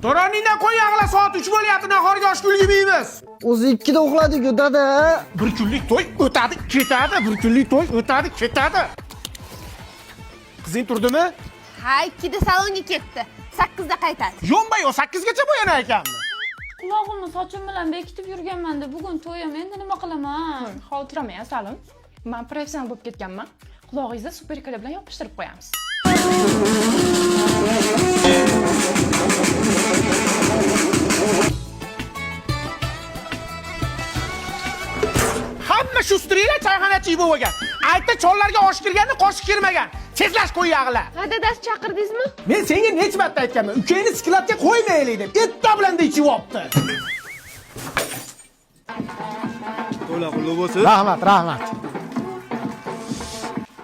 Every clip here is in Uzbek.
To'roningdan qo'y yag'la, soat 3 bo'lyapti, nahorga osh ulgurmaymiz. O'zi 2 da uxladik-ku dada. Bir kunlik to'y o'tadi, ketadi, bir kunlik to'y o'tadi, ketadi. Qizing turdimi? Ha, 2da salonga ketdi. 8da qaytadi. Yo'nbay, o 8 gacha bo'yanar ekanmi? Qulog'imni sochim bilan bekitib yurganman-da, bugun to'yim, endi nima qilaman? Xavotirlanmang, Salim. Men professional bo'lib ketganman. Qulog'ingizda superkala bilan yopishtirib qo'yamiz. Hamma shu strela chayxonachi bo'lgan. Aytda chollarga osh kirganda qoshiq kirmagan. Tezlash qo'y yag'la. Ha, dadasi chaqirdingizmi? Men senga necha marta aytganman, ukangni skladga qo'ymaylik deb. Etta bilan ichib olibdi. To'la qulluq bo'lsin. Rahmat, rahmat.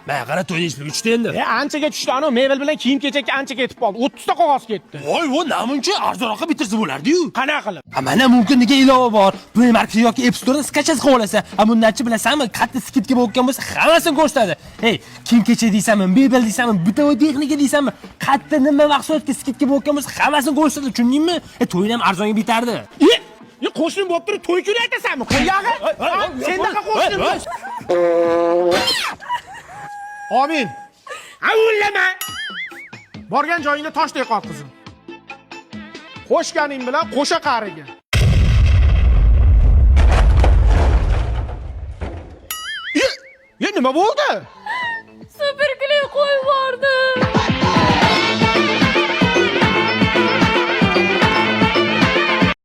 Men qara to'yni ismi uchta endi. Anchaga tushdi, ana mebel bilan kiyim-kechakka ancha ketib qoldi. 30 ta qog'oz ketdi. Voy, vo, namuncha arzonroqqa bitirsa bo'lardi-yu. Qanaqa qilib? Mana mumkin degan ilova bor. Play Market yoki App Store'dan skachasi qilib olasan. Bundan-chi bilasanmi, katta skidga bo'lgan bo'lsa, hammasini ko'rsatadi. Hey, kiyim-kechak deysanmi, mebel deysanmi, bitovoy texnika deysanmi, katta nima mahsulotga skidga bo'lgan bo'lsa, hammasini ko'rsatadi, tushundingmi? To'yni ham arzonga bitardi. Qo'shnim bo'lib turib to'y kuni aytasanmi? Qo'yag'i? Sendaqa qo'shnim. Amin. Avullama. Borgan joyingda toshdek qol qizim. Qo'shganing bilan qo'sha qariga. Nima bo'ldi? Superkley qo'yib bordi.